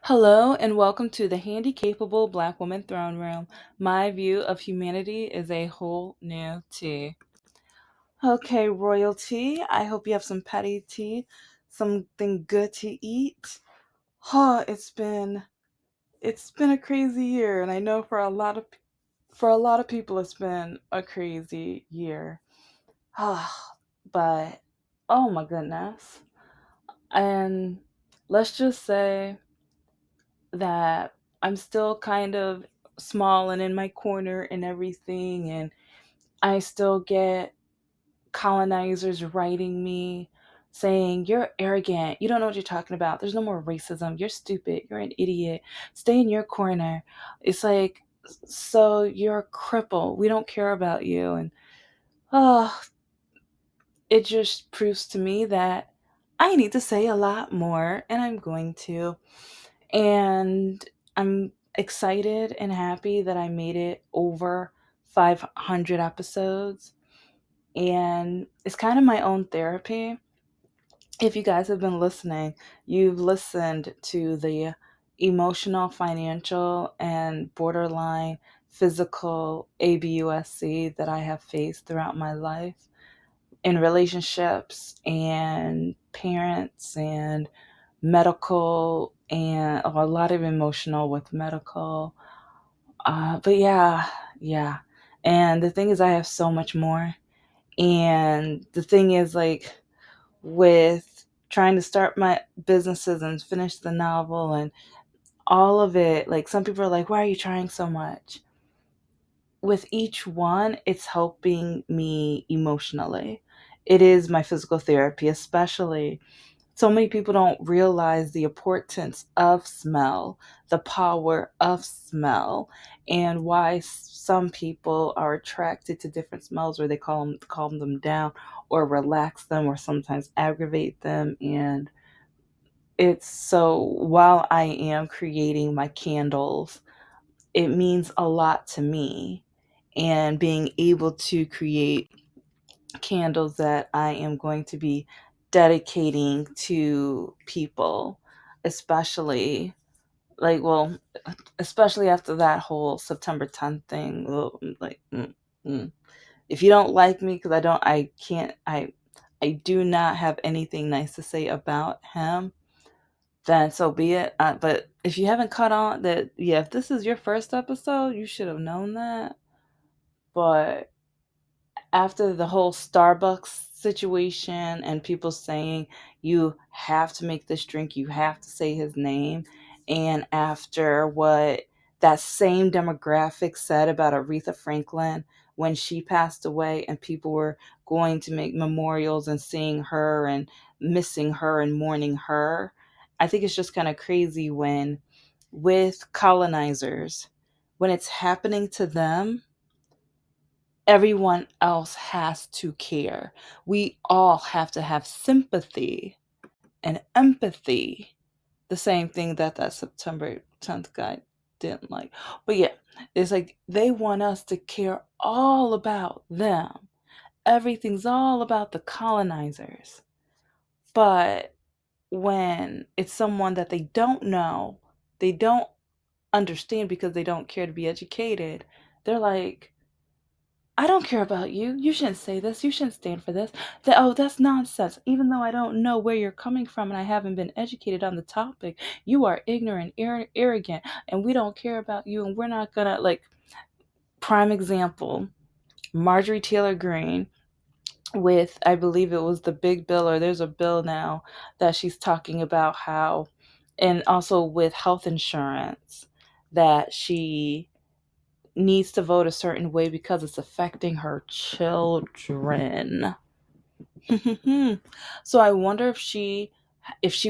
Hello and welcome to the Handy Capable Black Woman Throne Room. My view of humanity is a whole new tea. Okay, royalty. I hope you have some patty tea, something good to eat. It's been a crazy year, and I know for a lot of people it's been a crazy year. But oh my goodness. And let's just say that I'm still kind of small and in my corner and everything, and I still get colonizers writing me saying, "You're arrogant. You don't know what you're talking about. There's no more racism. You're stupid. You're an idiot. Stay in your corner." It's like, so you're a cripple. We don't care about you. And oh, it just proves to me that I need to say a lot more, and I'm going to. And I'm excited and happy that I made it over 500 episodes. And it's kind of my own therapy. If you guys have been listening, you've listened to the emotional, financial, and borderline physical ABUSC that I have faced throughout my life in relationships and parents and medical, and a lot of emotional with medical. But yeah, yeah. And the thing is, I have so much more. And the thing is, like, with trying to start my businesses and finish the novel and all of it, like, some people are like, why are you trying so much? With each one, it's helping me emotionally. It is my physical therapy, especially. So many people don't realize the importance of smell, the power of smell, and why some people are attracted to different smells, or they calm them down, or relax them, or sometimes aggravate them. And it's so, while I am creating my candles, it means a lot to me, and being able to create candles that I am going to be dedicating to people, especially, like, well, especially after that whole September 10th thing. Ugh, like, mm. If you don't like me because I can't, I do not have anything nice to say about him, then so be it. But if you haven't caught on that, yeah, if this is your first episode, you should have known that. But after the whole Starbucks situation and people saying you have to make this drink, you have to say his name, and after what that same demographic said about Aretha Franklin when she passed away, and people were going to make memorials and seeing her and missing her and mourning her, I think it's just kind of crazy when, with colonizers, when it's happening to them, everyone else has to care. We all have to have sympathy and empathy. The same thing that September 10th guy didn't like. But yeah, it's like they want us to care all about them. Everything's all about the colonizers. But when it's someone that they don't know, they don't understand because they don't care to be educated, they're like, I don't care about you. You shouldn't say this. You shouldn't stand for this. That's nonsense. Even though I don't know where you're coming from and I haven't been educated on the topic, you are ignorant, arrogant, and we don't care about you. And we're not gonna, like, prime example, Marjorie Taylor Greene with, I believe it was the big bill, or there's a bill now that she's talking about how, and also with health insurance, that she needs to vote a certain way because it's affecting her children. So I wonder if she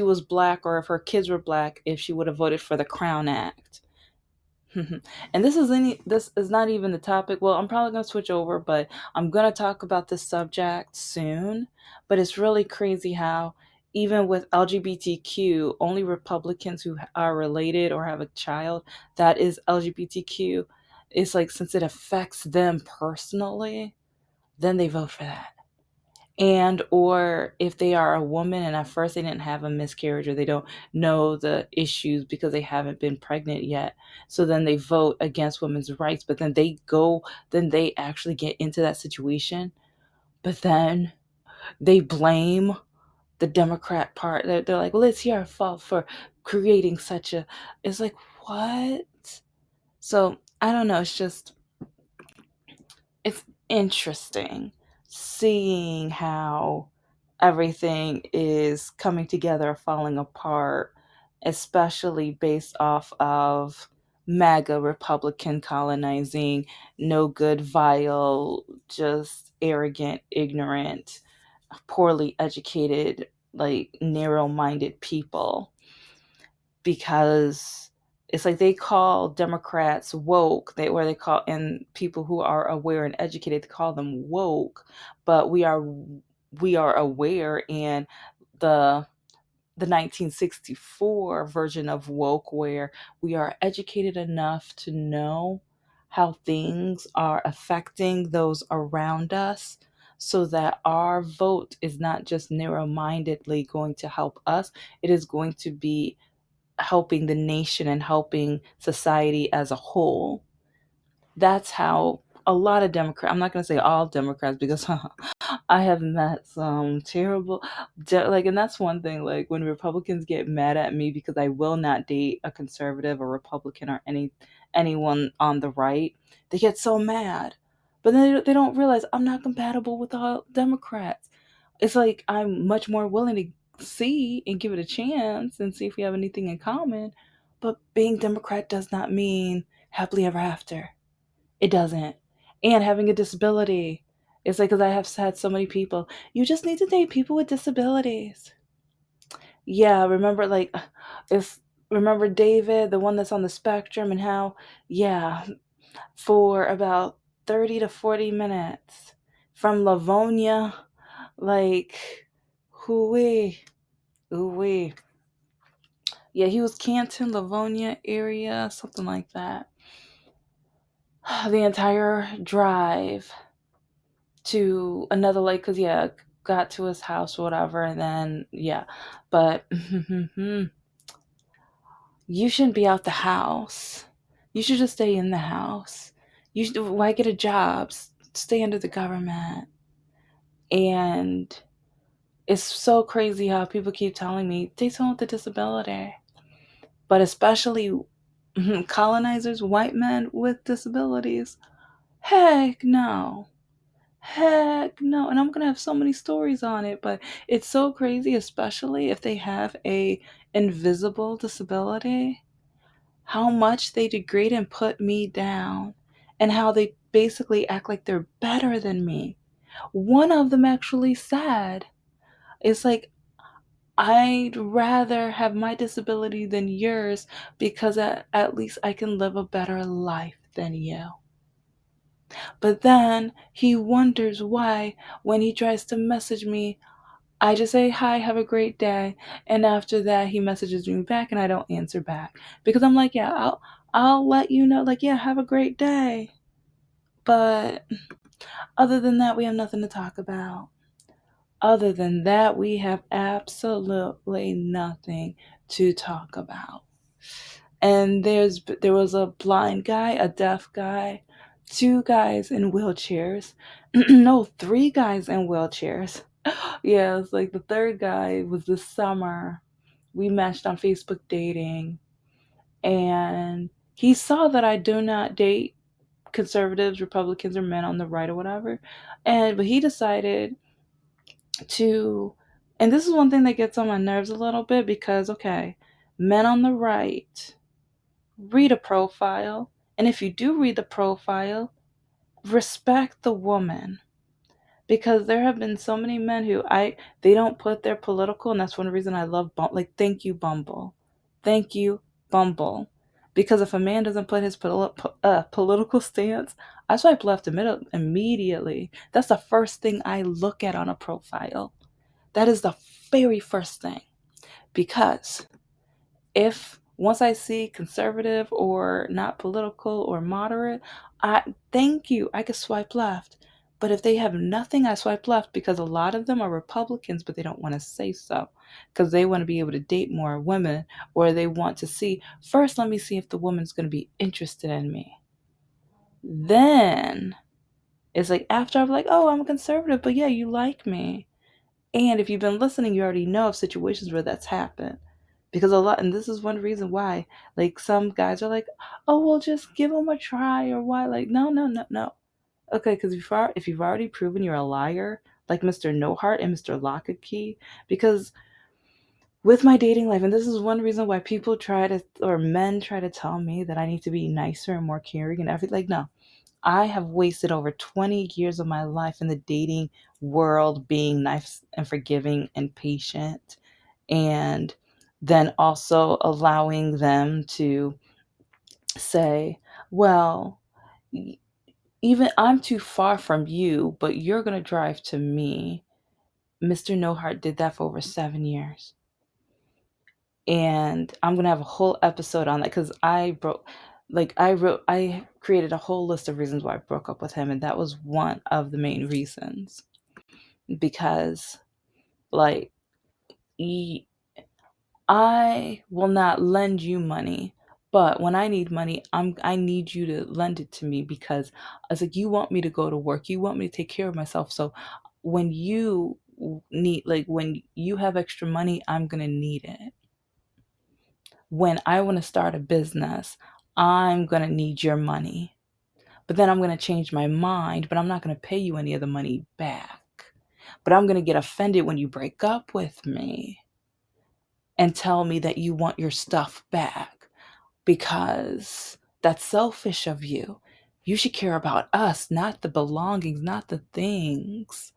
was black, or if her kids were black, if she would have voted for the Crown Act. And this is not even the topic. Well, I'm probably going to switch over, but I'm going to talk about this subject soon. But it's really crazy how, even with LGBTQ, only Republicans who are related or have a child that is LGBTQ, it's like, since it affects them personally, then they vote for that. And or if they are a woman and at first they didn't have a miscarriage or they don't know the issues because they haven't been pregnant yet, so then they vote against women's rights, but then they actually get into that situation, but then they blame the Democrat part. They're like, well, it's your fault for creating such a, it's like, what? So I don't know, it's interesting seeing how everything is coming together, falling apart, especially based off of MAGA Republican colonizing, no good, vile, just arrogant, ignorant, poorly educated, like narrow minded people, because it's like they call Democrats woke, where they call, and people who are aware and educated, they call them woke, but we are aware, and the the 1964 version of woke, where we are educated enough to know how things are affecting those around us, so that our vote is not just narrow mindedly going to help us, it is going to be helping the nation and helping society as a whole. That's how a lot of Democrats, I'm not going to say all Democrats because I have met some terrible, like, and that's one thing, like when Republicans get mad at me because I will not date a conservative or Republican or anyone on the right, they get so mad. But then they don't realize I'm not compatible with all Democrats. It's like I'm much more willing to see and give it a chance and see if we have anything in common. But being Democrat does not mean happily ever after. It doesn't. And having a disability. It's like, because I have had so many people, you just need to date people with disabilities. Yeah, remember, like, if, remember David, the one that's on the spectrum, and how, yeah, for about 30 to 40 minutes from Livonia, like, hooey, ooey. Yeah, he was Canton, Livonia area, something like that. The entire drive to another lake, because yeah, got to his house or whatever, and then yeah, but you shouldn't be out the house. You should just stay in the house. You should, why get a job? Stay under the government. And it's so crazy how people keep telling me date someone with a disability, but especially colonizers, white men with disabilities. Heck no. Heck no. And I'm going to have so many stories on it, but it's so crazy, especially if they have a invisible disability, how much they degrade and put me down, and how they basically act like they're better than me. One of them actually said, it's like, I'd rather have my disability than yours because at least I can live a better life than you. But then he wonders why, when he tries to message me, I just say, hi, have a great day. And after that, he messages me back and I don't answer back. Because I'm like, yeah, I'll let you know, like, yeah, have a great day. But other than that, we have nothing to talk about. Other than that, we have absolutely nothing to talk about. And there was a blind guy, a deaf guy, two guys in wheelchairs. No, three guys in wheelchairs. Yeah, it's like the third guy was this summer. We matched on Facebook dating, and he saw that I do not date conservatives, Republicans, or men on the right or whatever. And but he decided to, and this is one thing that gets on my nerves a little bit, because okay, men on the right, read a profile, and if you do read the profile, respect the woman, because there have been so many men who they don't put their political, and that's one reason I love like, thank you Bumble, thank you Bumble, because if a man doesn't put his political stance, I swipe left immediately. That's the first thing I look at on a profile. That is the very first thing, because if once I see conservative or not political or moderate, I thank you, I can swipe left. But if they have nothing, I swipe left because a lot of them are Republicans, but they don't want to say so because they want to be able to date more women, or they want to see first, let me see if the woman's going to be interested in me. Then it's like after I'm like, oh, I'm a conservative, but yeah, you like me. And if you've been listening, you already know of situations where that's happened. Because a lot, and this is one reason why, like some guys are like, oh, well, just give them a try, or why? Like, no, no, no, no. Okay, because if you've already proven you're a liar, like Mr. No Heart and Mr. Lock Key, because with my dating life, and this is one reason why people try to, or men try to tell me that I need to be nicer and more caring and everything. Like, no, I have wasted over 20 years of my life in the dating world being nice and forgiving and patient, and then also allowing them to say, well, even I'm too far from you, but you're going to drive to me. Mr. No Heart did that for over 7 years. And I'm going to have a whole episode on that because I created a whole list of reasons why I broke up with him. And that was one of the main reasons because, like, I will not lend you money, but when I need money, I need you to lend it to me because it's like you want me to go to work, you want me to take care of myself. So when you when you have extra money, I'm gonna need it. When I want to start a business, I'm gonna need your money. But then I'm gonna change my mind, but I'm not gonna pay you any of the money back. But I'm gonna get offended when you break up with me and tell me that you want your stuff back because that's selfish of you. You should care about us, not the belongings, not the things.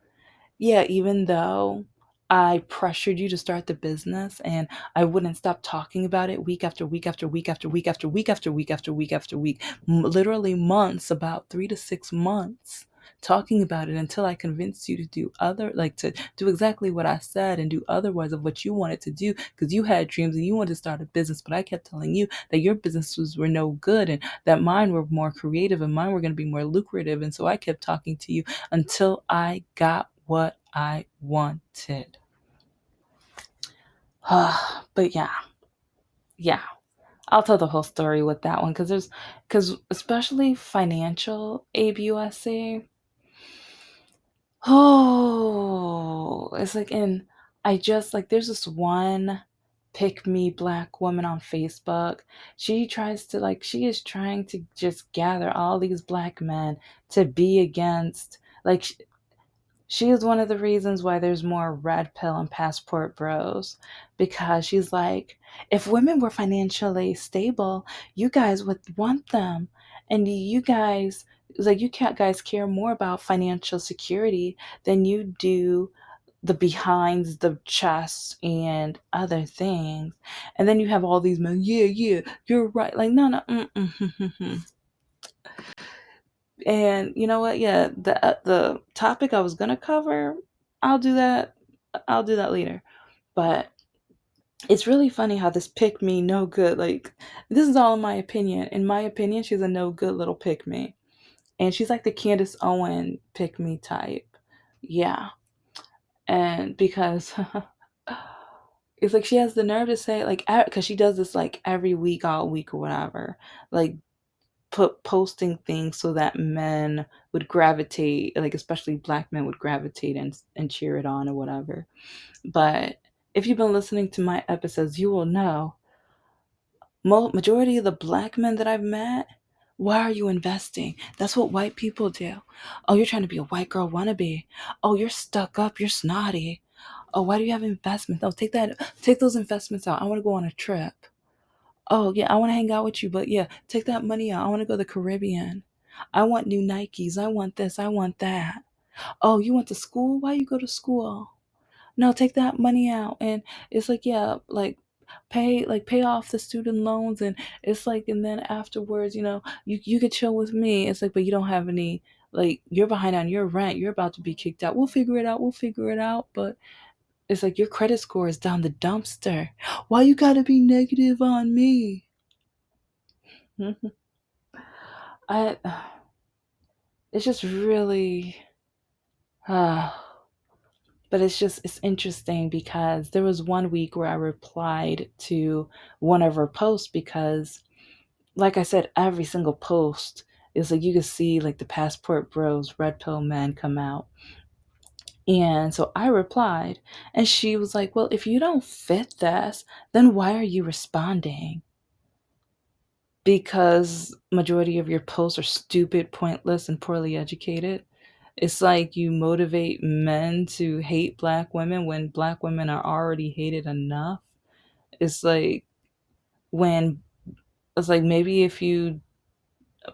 Yeah, even though I pressured you to start the business and I wouldn't stop talking about it week after week after week after week after week after week after week after week, literally months, about 3 to 6 months, talking about it until I convinced you to do to do exactly what I said and do otherwise of what you wanted to do because you had dreams and you wanted to start a business. But I kept telling you that your businesses were no good and that mine were more creative and mine were going to be more lucrative. And so I kept talking to you until I got what I wanted. But yeah, yeah. I'll tell the whole story with that one because especially financial ABUSC. Oh, it's like I just like there's this one pick me black woman on Facebook. She is trying to just gather all these black men to be against like she is one of the reasons why there's more red pill and passport bros because she's like, if women were financially stable, you guys would want them. And you guys, it's like, you can't guys care more about financial security than you do the behinds, the chest, and other things. And then you have all these men, yeah, yeah, you're right. Like, no, no, mm-mm. And you know what? Yeah, the topic I was gonna cover, I'll do that. I'll do that later. But it's really funny how this pick me no good. Like this is all in my opinion. In my opinion, she's a no good little pick me, and she's like the Candace Owen pick me type. Yeah, and because it's like she has the nerve to say like because she does this like every week, all week or whatever. Like put posting things so that men would gravitate, like especially black men would gravitate and cheer it on or whatever. But if you've been listening to my episodes, you will know majority of the black men that I've met. Why are you investing? That's what white people do. Oh, you're trying to be a white girl wannabe. Oh, you're stuck up. You're snotty. Oh, why do you have investments? Oh, take those investments out. I want to go on a trip. Oh, yeah, I want to hang out with you, but yeah, take that money out. I want to go to the Caribbean. I want new Nikes. I want this. I want that. Oh, you went to school? Why you go to school? No, take that money out. And it's like, yeah, pay off the student loans and it's like and then afterwards, you could chill with me. It's like, but you don't have any like you're behind on your rent. You're about to be kicked out. We'll figure it out. We'll figure it out. But it's like your credit score is down the dumpster. Why you gotta be negative on me? I it's just really But it's interesting because there was one week where I replied to one of her posts because, like I said, every single post is like you can see like the passport bros, red pill men come out. And so I replied, and she was like, "Well, if you don't fit this, then why are you responding?" Because majority of your posts are stupid, pointless, and poorly educated. It's like you motivate men to hate black women when black women are already hated enough. It's like when it's like maybe if you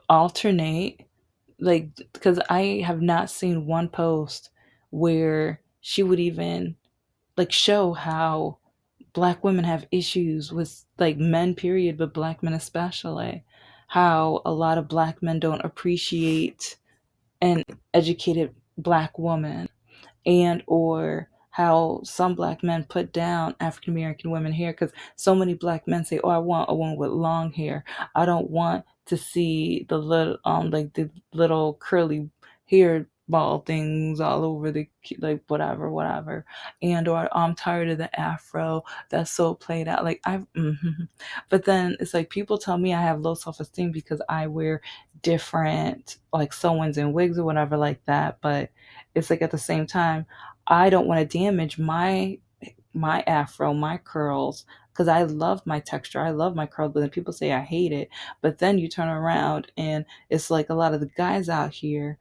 alternate, like, because I have not seen one post where she would even like show how black women have issues with like men period, but black men especially, how a lot of black men don't appreciate an educated black woman, and or how some black men put down African American women hair, because so many black men say, "Oh, I want a woman with long hair. I don't want to see the little like the little curly hair ball things all over the like whatever," and or I'm tired of the afro that's so played out. Like but then it's like people tell me I have low self esteem because I wear different like sew-ins and wigs or whatever like that, but it's like at the same time, I don't want to damage my afro, my curls, because I love my texture. I love my curls, but then people say I hate it. But then you turn around and it's like a lot of the guys out here,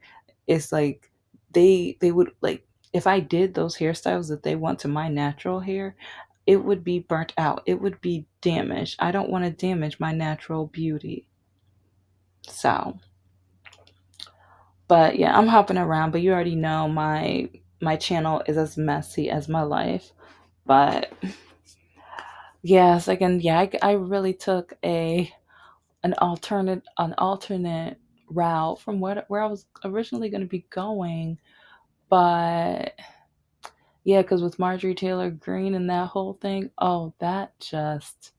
it's like they would like if I did those hairstyles that they want to my natural hair, it would be burnt out. It would be damaged. I don't want to damage my natural beauty. So, but yeah, I'm hopping around, but you already know my channel is as messy as my life. But yes, again, yeah, I really took an alternate route from where I was originally going to be going. But yeah, because with Marjorie Taylor Greene and that whole thing, oh, that just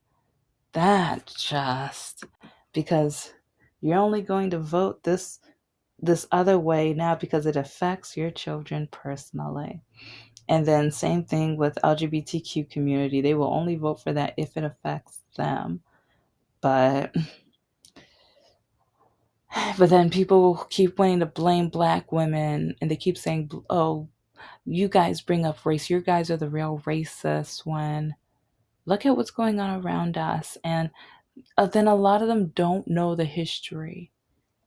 because you're only going to vote this other way now because it affects your children personally. And then same thing with LGBTQ community. They will only vote for that if it affects them. But but then people keep wanting to blame black women and they keep saying, "Oh, you guys bring up race. You guys are the real racists," when look at what's going on around us. And then a lot of them don't know the history.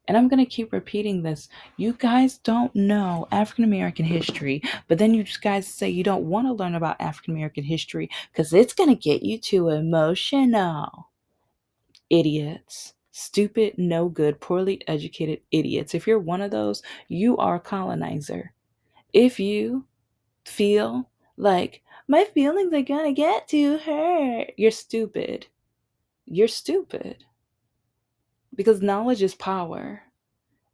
And I'm going to keep repeating this. You guys don't know African American history, but then you guys say you don't want to learn about African American history because it's going to get you too emotional. Idiots. Stupid, no good, poorly educated idiots. If you're one of those, you are a colonizer. If you feel like my feelings are going to get to hurt, you're stupid. You're stupid because knowledge is power.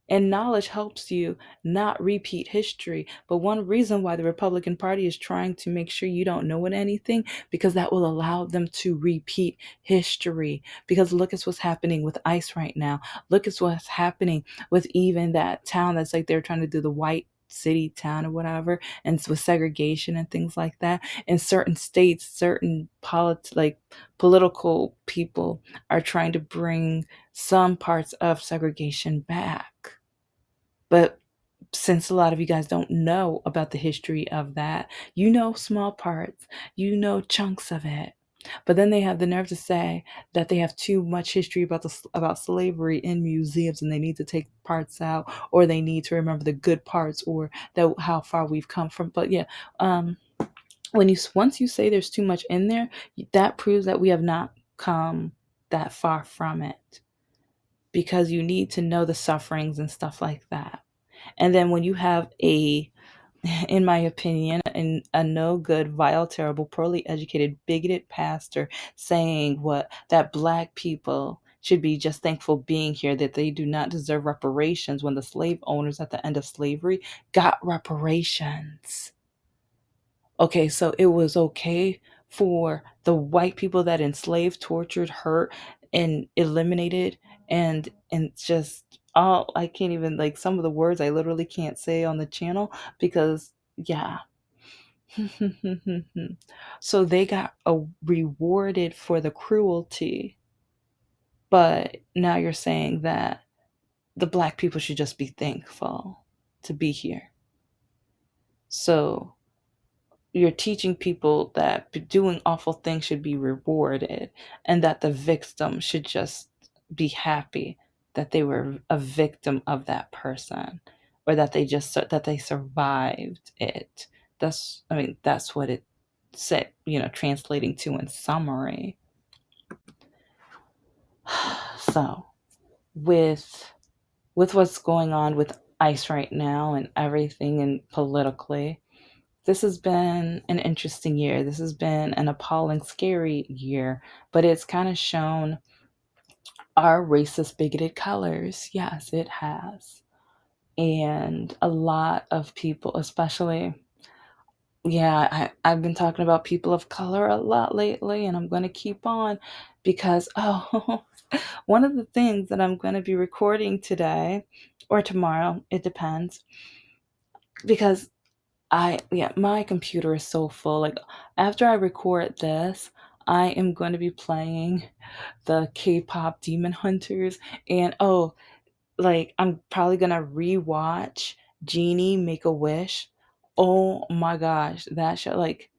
And knowledge helps you not repeat history. But one reason why the Republican Party is trying to make sure you don't know anything, because that will allow them to repeat history. Because look at what's happening with ICE right now. Look at what's happening with even that town that's like they're trying to do the white city town or whatever, and with segregation and things like that. In certain states, certain political people are trying to bring some parts of segregation back. But since a lot of you guys don't know about the history of that, you know small parts, you know chunks of it. But then they have the nerve to say that they have too much history about slavery in museums and they need to take parts out, or they need to remember the good parts, or that how far we've come from. But yeah, when you once you say there's too much in there, that proves that we have not come that far from it, because you need to know the sufferings and stuff like that. And then when you have in my opinion, a no good, vile, terrible, poorly educated, bigoted pastor saying what that black people should be just thankful being here, that they do not deserve reparations, when the slave owners at the end of slavery got reparations. Okay, so it was okay for the white people that enslaved, tortured, hurt, and eliminated, and just all I can't even, like, some of the words I literally can't say on the channel because yeah. So they got rewarded for the cruelty, but now you're saying that the black people should just be thankful to be here. So you're teaching people that doing awful things should be rewarded and that the victim should just be happy that they were a victim of that person, or that they just that they survived it. That's, I mean, that's what it said, translating to in summary. So with what's going on with ICE right now and everything and politically, this has been an interesting year. This has been an appalling, scary year, but it's kind of shown our racist, bigoted colors. Yes, it has. And a lot of people, especially, yeah, I've been talking about people of color a lot lately, and I'm going to keep on because, oh, one of the things that I'm going to be recording today or tomorrow, it depends, because yeah, my computer is so full. Like, after I record this, I am going to be playing the K-pop Demon Hunters, and oh, like, I'm probably gonna rewatch Genie Make a Wish. Oh my gosh, that show, like,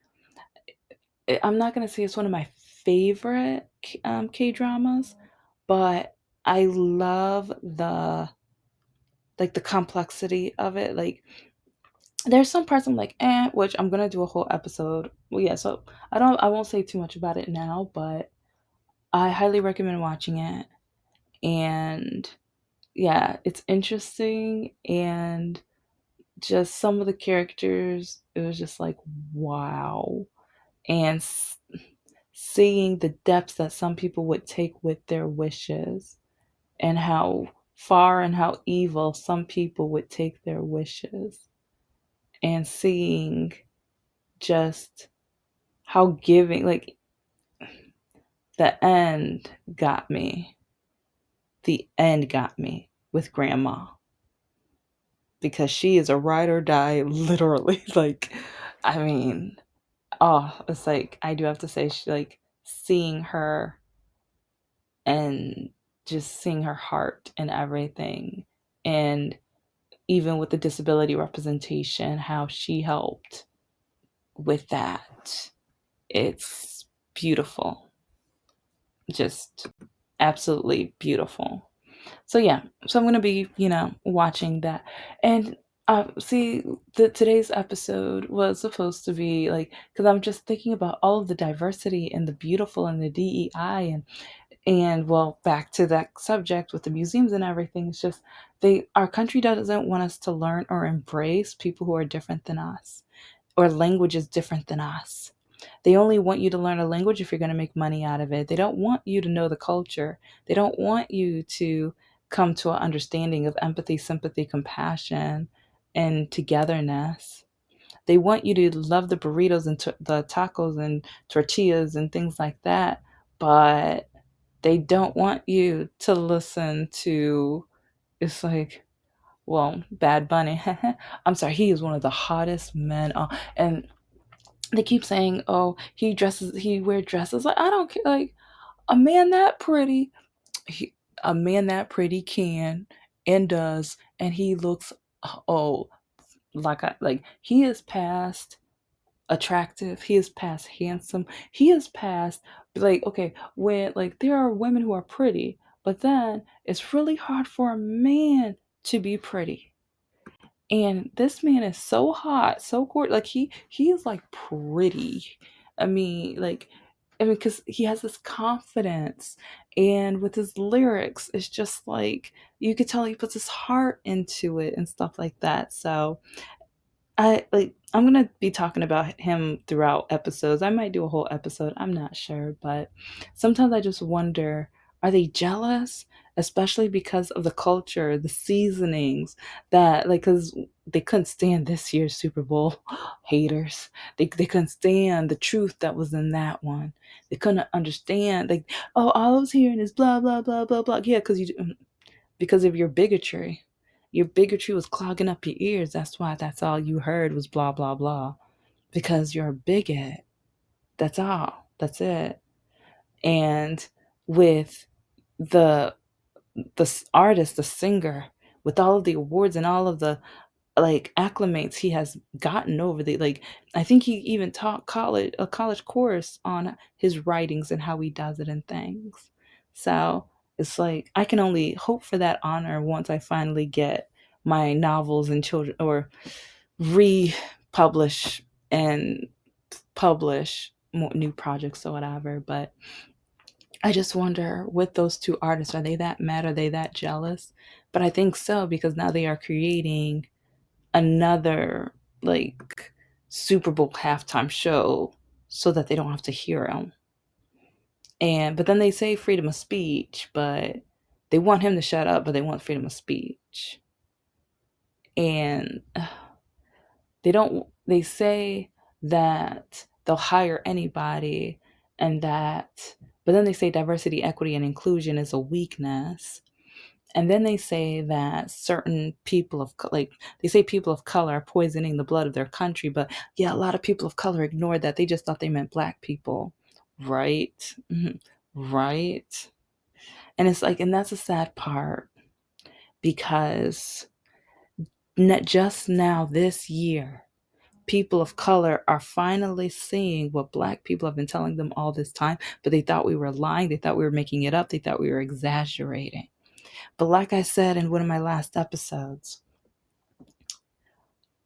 I'm not gonna say it's one of my favorite K-dramas, but I love the complexity of it. Like, there's some parts I'm like, which I'm gonna do a whole episode. Well, yeah, so I won't say too much about it now, but I highly recommend watching it. And yeah, it's interesting, and just some of the characters, it was just like, wow. And seeing the depths that some people would take with their wishes, and how far and how evil some people would take their wishes, and seeing just how giving, like, the end got me. The end got me with grandma, because she is a ride or die, literally. Like, I mean, oh, it's like, I do have to say, she, like, seeing her and just seeing her heart and everything, and even with the disability representation, how she helped with that. It's beautiful, just absolutely beautiful. So yeah, so I'm gonna be, watching that. And see, today's episode was supposed to be like, because I'm just thinking about all of the diversity and the beautiful and the DEI, and well, back to that subject with the museums and everything. It's just, our country doesn't want us to learn or embrace people who are different than us, or languages different than us. They only want you to learn a language if you're going to make money out of it. They don't want you to know the culture. They don't want you to come to an understanding of empathy, sympathy, compassion, and togetherness. They want you to love the burritos and the tacos and tortillas and things like that, but they don't want you to listen to, it's like, well, Bad Bunny. I'm sorry, he is one of the hottest men. And they keep saying, "Oh, he wear dresses." Like, I don't care. Like, a man that pretty, he, a man that pretty can and does, and he looks, oh, like he is past attractive. He is past handsome. He is past, like, okay, when, like, there are women who are pretty, but then it's really hard for a man to be pretty. And this man is so hot, so gorgeous. Like, he is like pretty. I mean, like, because he has this confidence, and with his lyrics, it's just like, you could tell he puts his heart into it and stuff like that. So I'm gonna be talking about him throughout episodes. I might do a whole episode, I'm not sure, but sometimes I just wonder, are they jealous? Especially because of the culture, the seasonings, that, like, because they couldn't stand this year's Super Bowl. Haters. They couldn't stand the truth that was in that one. They couldn't understand, like, oh, all I was hearing is blah blah blah blah blah. Yeah, because you because of your bigotry. Your bigotry was clogging up your ears. That's why that's all you heard was blah, blah, blah. Because you're a bigot. That's all. That's it. And with the artist, the singer, with all of the awards and all of the like acclimates he has gotten over the like, I think he even taught a college course on his writings and how he does it and things. So it's like I can only hope for that honor once I finally get my novels and children or republish and publish more new projects or whatever. But I just wonder with those two artists, are they that mad? Are they that jealous? But I think so because now they are creating another like Super Bowl halftime show so that they don't have to hear him. And but then they say freedom of speech, but they want him to shut up, but they want freedom of speech. And they don't they say that they'll hire anybody and that but then they say diversity, equity and inclusion is a weakness. And then they say that certain people of like they say people of color are poisoning the blood of their country, but yeah, a lot of people of color ignored that. They just thought they meant black people, right? Right. And it's like, and that's a sad part because not just now this year, people of color are finally seeing what black people have been telling them all this time, but they thought we were lying. They thought we were making it up. They thought we were exaggerating. But like I said in one of my last episodes,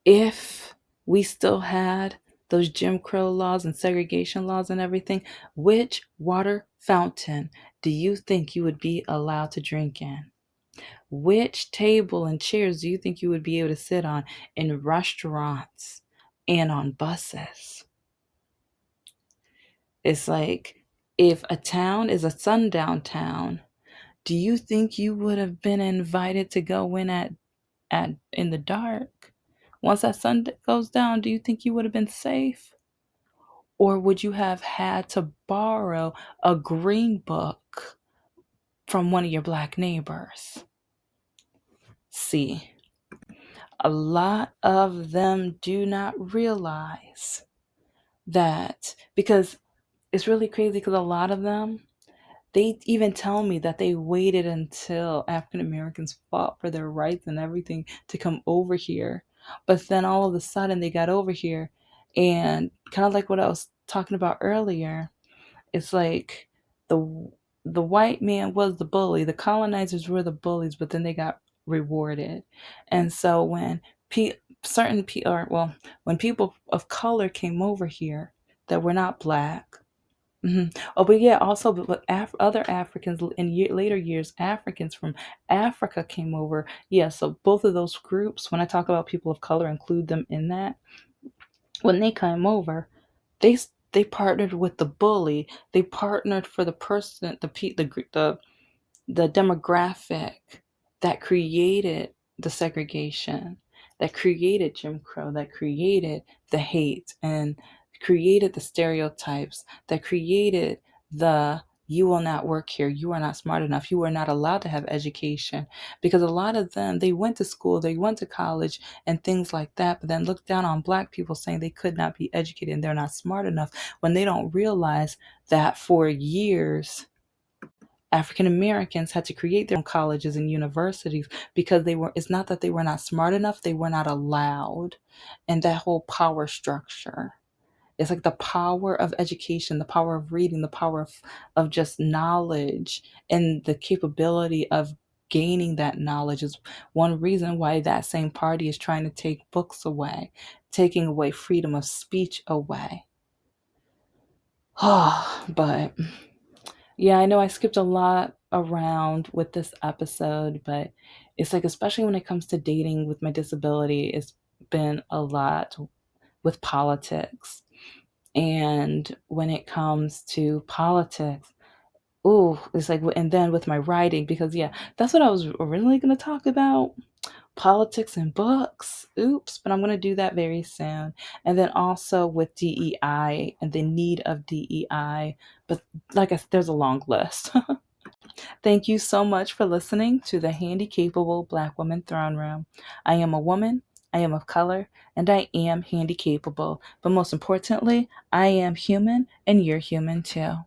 if we still had those Jim Crow laws and segregation laws and everything, which water fountain do you think you would be allowed to drink in? Which table and chairs do you think you would be able to sit on in restaurants and on buses? It's like if a town is a sundown town, do you think you would have been invited to go in at in the dark? Once that sun goes down, do you think you would have been safe? Or would you have had to borrow a green book from one of your black neighbors? See, a lot of them do not realize that because it's really crazy because a lot of them they even tell me that they waited until African Americans fought for their rights and everything to come over here. But then all of a sudden they got over here and kind of like what I was talking about earlier, it's like the the white man was the bully, the colonizers were the bullies, but then they got rewarded. And so when certain or well, when people of color came over here that were not black. Oh, but yeah, also, but other Africans in later years, Africans from Africa came over. Yeah, so both of those groups, when I talk about people of color, include them in that. When they came over, they partnered with the bully. They partnered for the person, the demographic that created the segregation, that created Jim Crow, that created the hate and created the stereotypes, that created the you will not work here, you are not smart enough, you are not allowed to have education. Because a lot of them, they went to school, they went to college and things like that, but then looked down on black people saying they could not be educated and they're not smart enough when they don't realize that for years African Americans had to create their own colleges and universities because they were, it's not that they were not smart enough, they were not allowed. And that whole power structure. It's like the power of education, the power of reading, the power of just knowledge and the capability of gaining that knowledge is one reason why that same party is trying to take books away, taking away freedom of speech away. Oh, but yeah, I know I skipped a lot around with this episode, but it's like, especially when it comes to dating with my disability, it's been a lot with politics. And when it comes to politics, ooh, it's like, and then with my writing, because yeah, that's what I was originally going to talk about politics and books. Oops, but I'm going to do that very soon. And then also with DEI and the need of DEI. But like I said, there's a long list. Thank you so much for listening to the Handy Capable Black Woman Throne Room. I am a woman, I am of color, and I am handy capable. But most importantly, I am human, and you're human too.